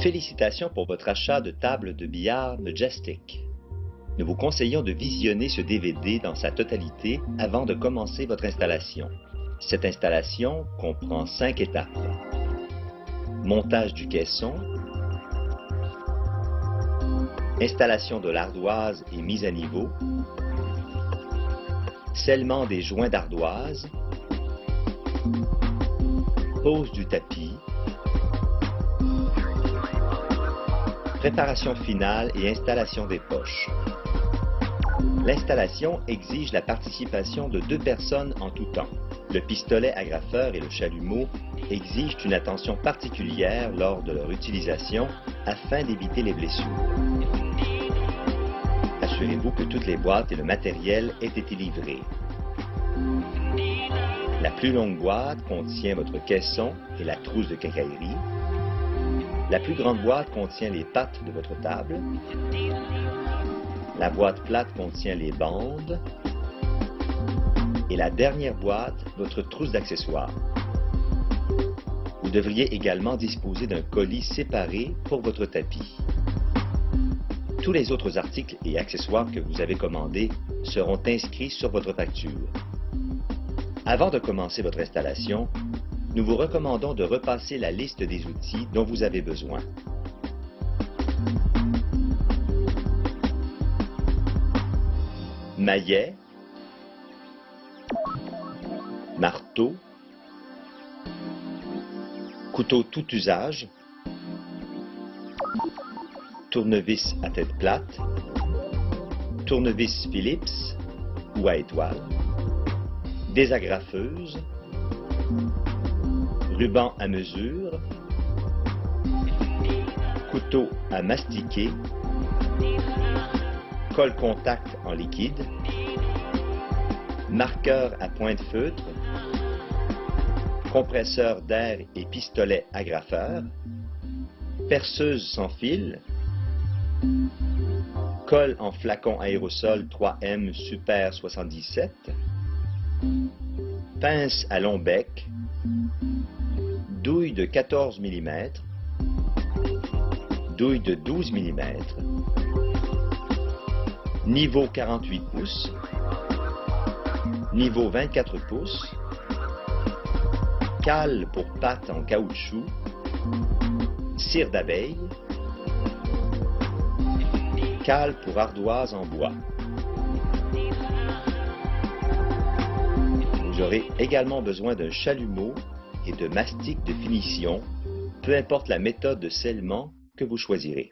Félicitations pour votre achat de table de billard Majestic. Nous vous conseillons de visionner ce DVD dans sa totalité avant de commencer votre installation. Cette installation comprend 5 étapes. Montage du caisson, installation de l'ardoise et mise à niveau, scellement des joints d'ardoise, pose du tapis, préparation finale et installation des poches. L'installation exige la participation de 2 personnes en tout temps. Le pistolet agrafeur et le chalumeau exigent une attention particulière lors de leur utilisation afin d'éviter les blessures. Assurez-vous que toutes les boîtes et le matériel aient été livrés. La plus longue boîte contient votre caisson et la trousse de quincaillerie. La plus grande boîte contient les pattes de votre table. La boîte plate contient les bandes. Et la dernière boîte, votre trousse d'accessoires. Vous devriez également disposer d'un colis séparé pour votre tapis. Tous les autres articles et accessoires que vous avez commandés seront inscrits sur votre facture. Avant de commencer votre installation, nous vous recommandons de repasser la liste des outils dont vous avez besoin. Maillet, marteau, couteau tout usage, tournevis à tête plate, tournevis Phillips ou à étoile, désagrafeuse, ruban à mesure, couteau à mastiquer, colle contact en liquide, marqueur à pointe feutre, compresseur d'air et pistolet agrafeur, perceuse sans fil, colle en flacon aérosol 3M Super 77, pince à long bec, douille de 14 mm, douille de 12 mm, niveau 48 pouces, niveau 24 pouces, cale pour pattes en caoutchouc, cire d'abeille, cale pour ardoise en bois. Vous aurez également besoin d'un chalumeau et de mastic de finition, peu importe la méthode de scellement que vous choisirez.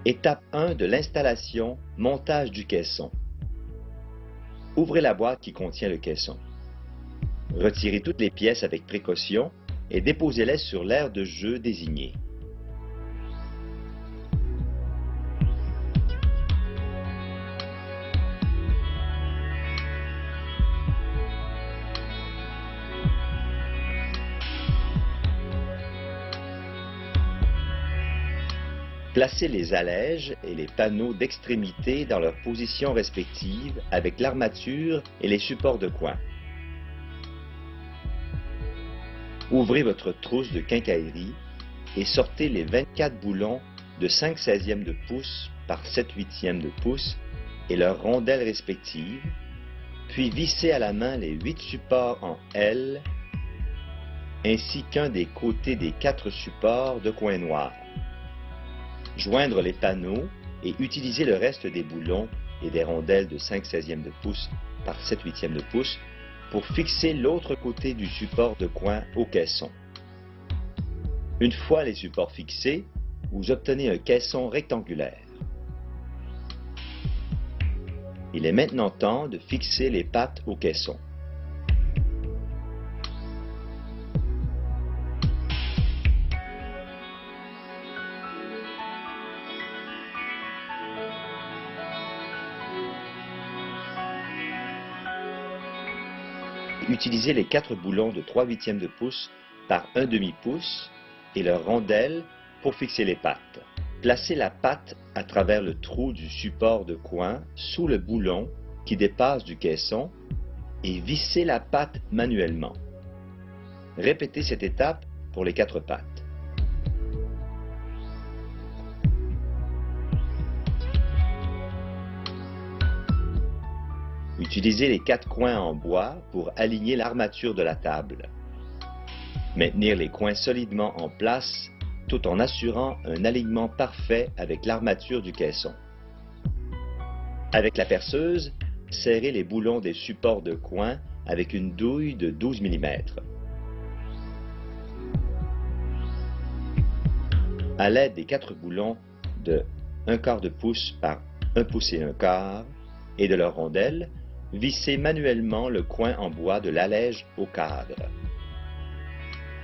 Étape 1 de l'installation, montage du caisson. Ouvrez la boîte qui contient le caisson. Retirez toutes les pièces avec précaution et déposez-les sur l'aire de jeu désigné. Placez les allèges et les panneaux d'extrémité dans leurs positions respectives avec l'armature et les supports de coin. Ouvrez votre trousse de quincaillerie et sortez les 24 boulons de 5/16e de pouce par 7/8e de pouce et leurs rondelles respectives, puis vissez à la main les 8 supports en L ainsi qu'un des côtés des 4 supports de coin noir. Joindre les panneaux et utiliser le reste des boulons et des rondelles de 5/16e de pouce par 7/8e de pouce pour fixer l'autre côté du support de coin au caisson. Une fois les supports fixés, vous obtenez un caisson rectangulaire. Il est maintenant temps de fixer les pattes au caisson. Utilisez les 4 boulons de 3/8e de pouce par 1/2 pouce et leurs rondelles pour fixer les pattes. Placez la patte à travers le trou du support de coin sous le boulon qui dépasse du caisson et vissez la patte manuellement. Répétez cette étape pour les 4 pattes. Utilisez les 4 coins en bois pour aligner l'armature de la table. Maintenir les coins solidement en place tout en assurant un alignement parfait avec l'armature du caisson. Avec la perceuse, serrez les boulons des supports de coin avec une douille de 12 mm. À l'aide des 4 boulons de 1/4 de pouce par 1 pouce et 1/4 et de leur rondelle, vissez manuellement le coin en bois de l'allège au cadre.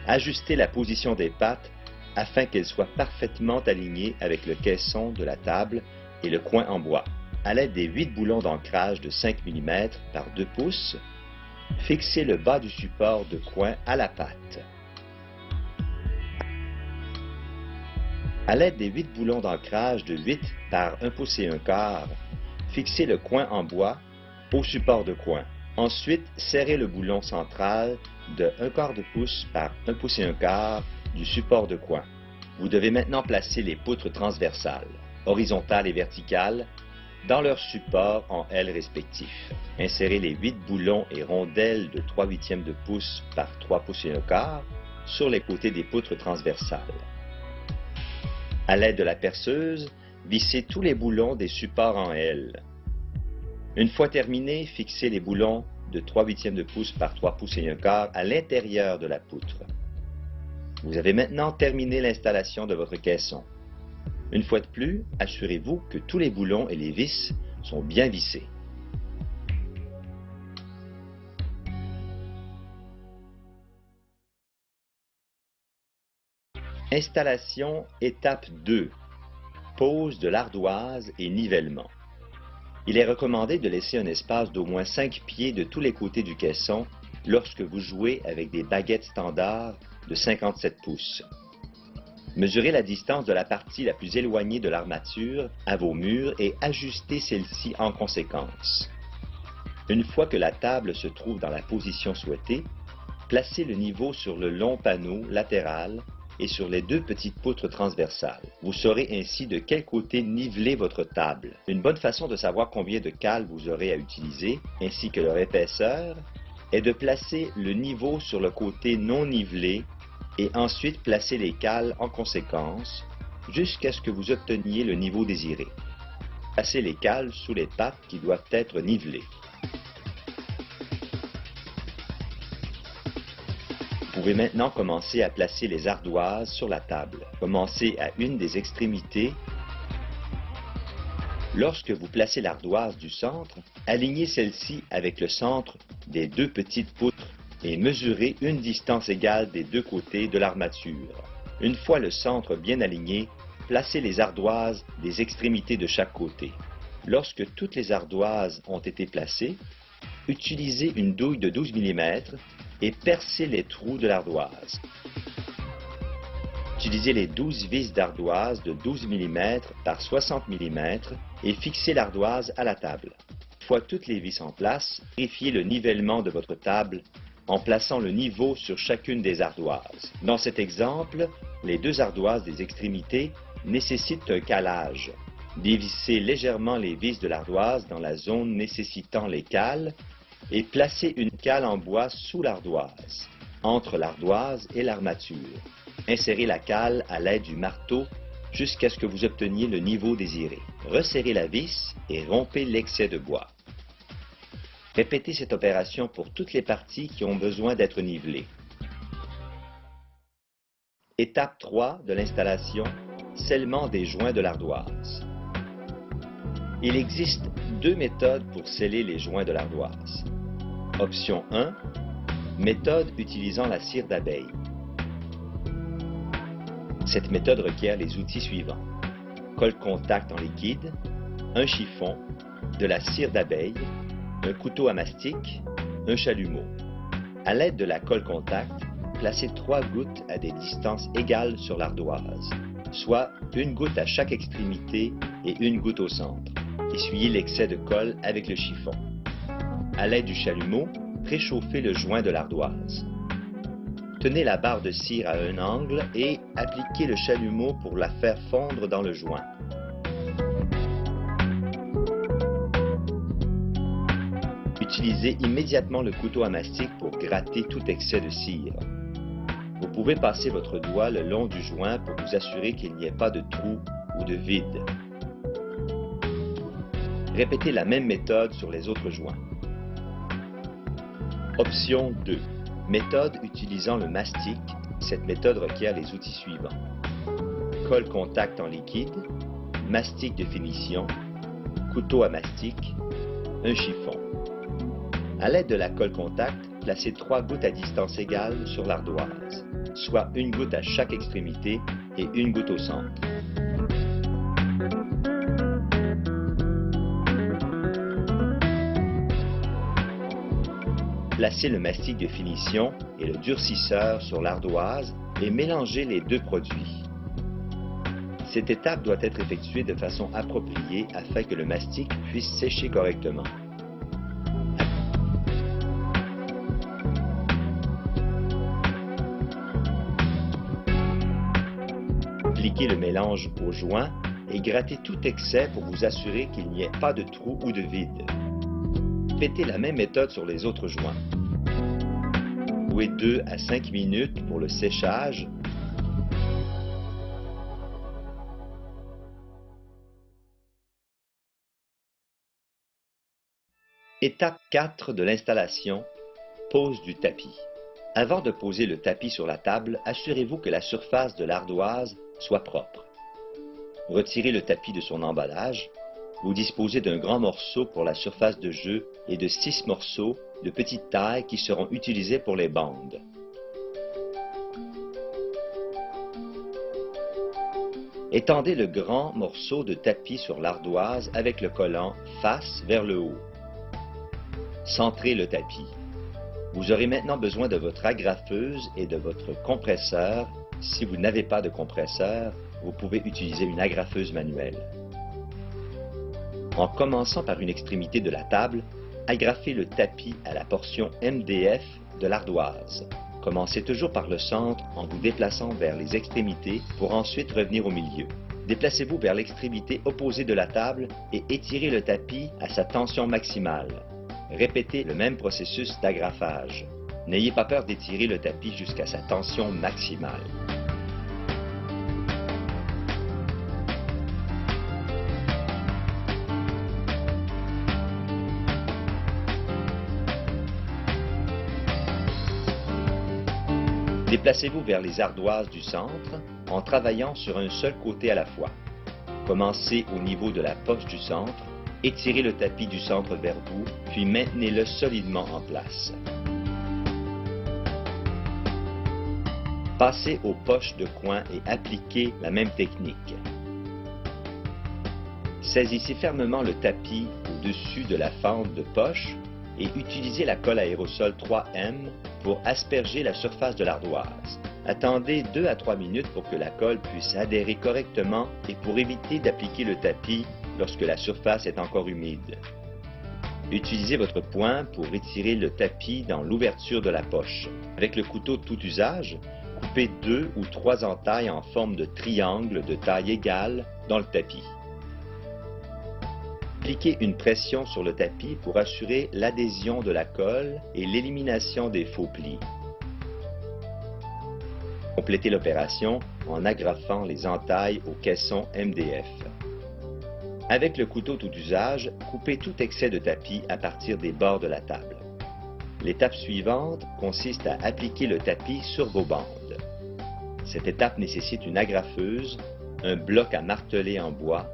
Ajustez la position des pattes afin qu'elles soient parfaitement alignées avec le caisson de la table et le coin en bois. À l'aide des 8 boulons d'ancrage de 5 mm par 2 pouces, fixez le bas du support de coin à la patte. À l'aide des 8 boulons d'ancrage de 8 par 1 pouce et 1/4, fixez le coin en bois au support de coin. Ensuite, serrez le boulon central de 1/4 de pouce par 1 pouce et 1/4 du support de coin. Vous devez maintenant placer les poutres transversales, horizontales et verticales, dans leur support en L respectifs. Insérez les 8 boulons et rondelles de 3/8 de pouce par 3 pouces et 1/4 sur les côtés des poutres transversales. À l'aide de la perceuse, vissez tous les boulons des supports en L. Une fois terminé, fixez les boulons de 3/8 de pouce par 3 pouces et 1/4 à l'intérieur de la poutre. Vous avez maintenant terminé l'installation de votre caisson. Une fois de plus, assurez-vous que tous les boulons et les vis sont bien vissés. Installation étape 2. Pose de l'ardoise et nivellement. Il est recommandé de laisser un espace d'au moins 5 pieds de tous les côtés du caisson lorsque vous jouez avec des baguettes standards de 57 pouces. Mesurez la distance de la partie la plus éloignée de l'armature à vos murs et ajustez celle-ci en conséquence. Une fois que la table se trouve dans la position souhaitée, placez le niveau sur le long panneau latéral et sur les 2 petites poutres transversales. Vous saurez ainsi de quel côté niveler votre table. Une bonne façon de savoir combien de cales vous aurez à utiliser, ainsi que leur épaisseur, est de placer le niveau sur le côté non nivelé et ensuite placer les cales en conséquence jusqu'à ce que vous obteniez le niveau désiré. Placez les cales sous les pattes qui doivent être nivelées. Vous pouvez maintenant commencer à placer les ardoises sur la table. Commencez à une des extrémités. Lorsque vous placez l'ardoise du centre, alignez celle-ci avec le centre des 2 petites poutres et mesurez une distance égale des 2 côtés de l'armature. Une fois le centre bien aligné, placez les ardoises des extrémités de chaque côté. Lorsque toutes les ardoises ont été placées, utilisez une douille de 12 mm et percez les trous de l'ardoise. Utilisez les 12 vis d'ardoise de 12 mm par 60 mm et fixez l'ardoise à la table. Une fois toutes les vis en place, vérifiez le nivellement de votre table en plaçant le niveau sur chacune des ardoises. Dans cet exemple, les 2 ardoises des extrémités nécessitent un calage. Dévissez légèrement les vis de l'ardoise dans la zone nécessitant les cales et placez une cale en bois sous l'ardoise, entre l'ardoise et l'armature. Insérez la cale à l'aide du marteau jusqu'à ce que vous obteniez le niveau désiré. Resserrez la vis et rompez l'excès de bois. Répétez cette opération pour toutes les parties qui ont besoin d'être nivelées. Étape 3 de l'installation, scellement des joints de l'ardoise. Il existe 2 méthodes pour sceller les joints de l'ardoise. Option 1, méthode utilisant la cire d'abeille. Cette méthode requiert les outils suivants: colle contact en liquide, un chiffon, de la cire d'abeille, un couteau à mastic, un chalumeau. À l'aide de la colle contact, placez 3 gouttes à des distances égales sur l'ardoise, soit une goutte à chaque extrémité et une goutte au centre. Essuyez l'excès de colle avec le chiffon. À l'aide du chalumeau, préchauffez le joint de l'ardoise. Tenez la barre de cire à un angle et appliquez le chalumeau pour la faire fondre dans le joint. Utilisez immédiatement le couteau à mastic pour gratter tout excès de cire. Vous pouvez passer votre doigt le long du joint pour vous assurer qu'il n'y ait pas de trou ou de vide. Répétez la même méthode sur les autres joints. Option 2. Méthode utilisant le mastic. Cette méthode requiert les outils suivants. Colle contact en liquide, mastic de finition, couteau à mastic, un chiffon. À l'aide de la colle contact, placez 3 gouttes à distance égale sur l'ardoise, soit une goutte à chaque extrémité et une goutte au centre. Placez le mastic de finition et le durcisseur sur l'ardoise et mélangez les deux produits. Cette étape doit être effectuée de façon appropriée afin que le mastic puisse sécher correctement. Appliquez le mélange au joint et grattez tout excès pour vous assurer qu'il n'y ait pas de trou ou de vide. Répétez la même méthode sur les autres joints. Jouez 2 à 5 minutes pour le séchage. Étape 4 de l'installation, pose du tapis. Avant de poser le tapis sur la table, assurez-vous que la surface de l'ardoise soit propre. Retirez le tapis de son emballage. Vous disposez d'un grand morceau pour la surface de jeu et de 6 morceaux de petite taille qui seront utilisés pour les bandes. Étendez le grand morceau de tapis sur l'ardoise avec le collant face vers le haut. Centrez le tapis. Vous aurez maintenant besoin de votre agrafeuse et de votre compresseur. Si vous n'avez pas de compresseur, vous pouvez utiliser une agrafeuse manuelle. En commençant par une extrémité de la table, agrafez le tapis à la portion MDF de l'ardoise. Commencez toujours par le centre en vous déplaçant vers les extrémités pour ensuite revenir au milieu. Déplacez-vous vers l'extrémité opposée de la table et étirez le tapis à sa tension maximale. Répétez le même processus d'agrafage. N'ayez pas peur d'étirer le tapis jusqu'à sa tension maximale. Déplacez-vous vers les ardoises du centre en travaillant sur un seul côté à la fois. Commencez au niveau de la poche du centre, étirez le tapis du centre vers vous, puis maintenez-le solidement en place. Passez aux poches de coin et appliquez la même technique. Saisissez fermement le tapis au-dessus de la fente de poche et utilisez la colle aérosol 3M pour asperger la surface de l'ardoise. Attendez 2 à 3 minutes pour que la colle puisse adhérer correctement et pour éviter d'appliquer le tapis lorsque la surface est encore humide. Utilisez votre poing pour étirer le tapis dans l'ouverture de la poche. Avec le couteau de tout usage, coupez 2 ou 3 entailles en forme de triangle de taille égale dans le tapis. Appliquez une pression sur le tapis pour assurer l'adhésion de la colle et l'élimination des faux plis. Complétez l'opération en agrafant les entailles au caisson MDF. Avec le couteau tout usage, coupez tout excès de tapis à partir des bords de la table. L'étape suivante consiste à appliquer le tapis sur vos bandes. Cette étape nécessite une agrafeuse, un bloc à marteler en bois,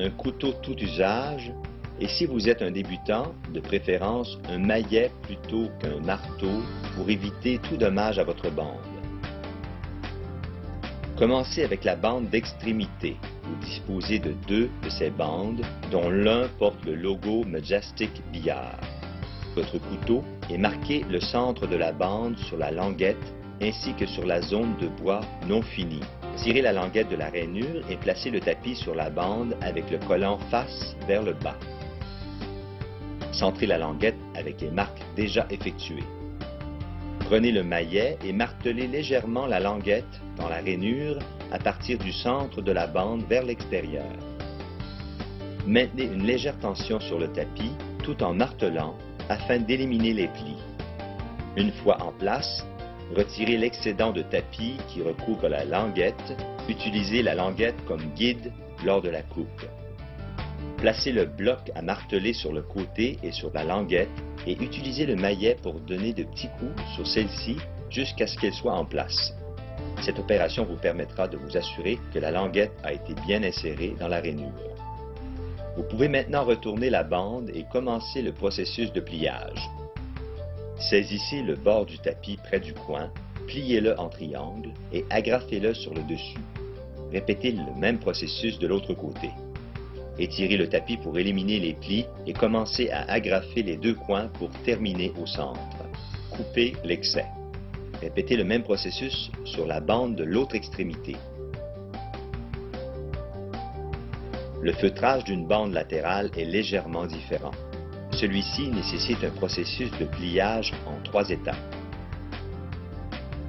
un couteau tout usage et si vous êtes un débutant, de préférence un maillet plutôt qu'un marteau pour éviter tout dommage à votre bande. Commencez avec la bande d'extrémité. Vous disposez de 2 de ces bandes, dont l'un porte le logo Majestic Billard. Votre couteau et marquez le centre de la bande sur la languette ainsi que sur la zone de bois non finie. Tirez la languette de la rainure et placez le tapis sur la bande avec le collant face vers le bas. Centrez la languette avec les marques déjà effectuées. Prenez le maillet et martelez légèrement la languette dans la rainure à partir du centre de la bande vers l'extérieur. Maintenez une légère tension sur le tapis tout en martelant afin d'éliminer les plis. Une fois en place, retirez l'excédent de tapis qui recouvre la languette. Utilisez la languette comme guide lors de la coupe. Placez le bloc à marteler sur le côté et sur la languette et utilisez le maillet pour donner de petits coups sur celle-ci jusqu'à ce qu'elle soit en place. Cette opération vous permettra de vous assurer que la languette a été bien insérée dans la rainure. Vous pouvez maintenant retourner la bande et commencer le processus de pliage. Saisissez le bord du tapis près du coin, pliez-le en triangle et agrafez-le sur le dessus. Répétez le même processus de l'autre côté. Étirez le tapis pour éliminer les plis et commencez à agrafer les deux coins pour terminer au centre. Coupez l'excès. Répétez le même processus sur la bande de l'autre extrémité. Le feutrage d'une bande latérale est légèrement différent. Celui-ci nécessite un processus de pliage en 3 étapes.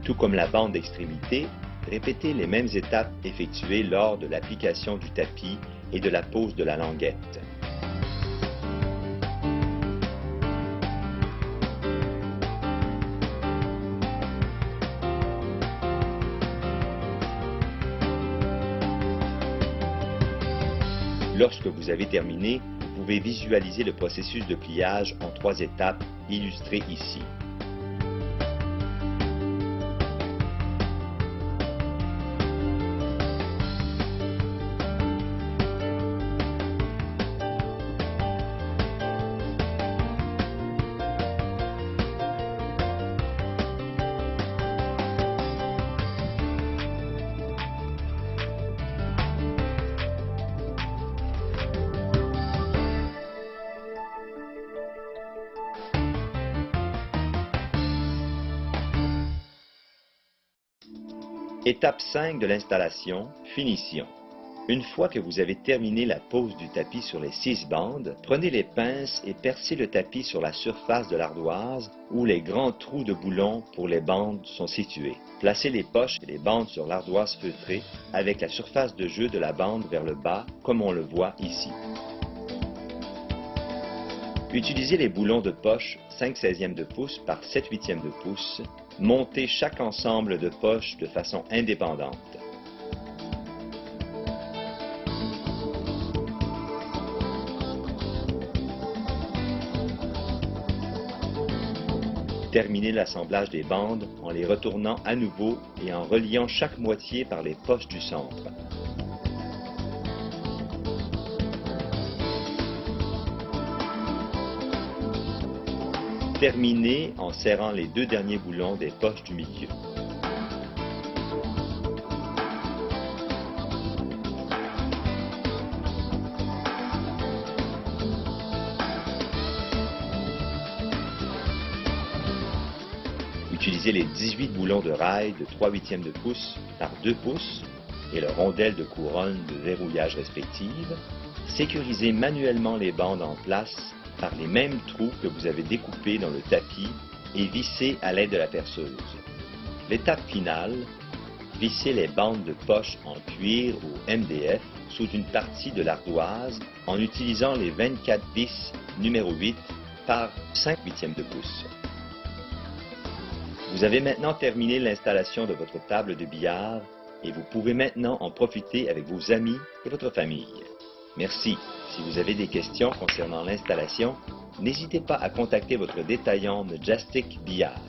Tout comme la bande d'extrémité, répétez les mêmes étapes effectuées lors de l'application du tapis et de la pose de la languette. Lorsque vous avez terminé, vous pouvez visualiser le processus de pliage en 3 étapes illustré ici. Étape 5 de l'installation, finition. Une fois que vous avez terminé la pose du tapis sur les 6 bandes, prenez les pinces et percez le tapis sur la surface de l'ardoise où les grands trous de boulon pour les bandes sont situés. Placez les poches et les bandes sur l'ardoise feutrée avec la surface de jeu de la bande vers le bas comme on le voit ici. Utilisez les boulons de poche 5/16 de pouce par 7/8 de pouce. Montez chaque ensemble de poches de façon indépendante. Terminez l'assemblage des bandes en les retournant à nouveau et en reliant chaque moitié par les poches du centre. Terminez en serrant les 2 derniers boulons des poches du milieu. Utilisez les 18 boulons de rail de 3/8 de pouce par 2 pouces et le rondelle de couronne de verrouillage respective. Sécurisez manuellement les bandes en place par les mêmes trous que vous avez découpés dans le tapis et vissez à l'aide de la perceuse. L'étape finale, vissez les bandes de poche en cuir ou MDF sous une partie de l'ardoise en utilisant les 24 vis numéro 8 par 5/8 de pouce. Vous avez maintenant terminé l'installation de votre table de billard et vous pouvez maintenant en profiter avec vos amis et votre famille. Merci. Si vous avez des questions concernant l'installation, n'hésitez pas à contacter votre détaillant Majestic Billard.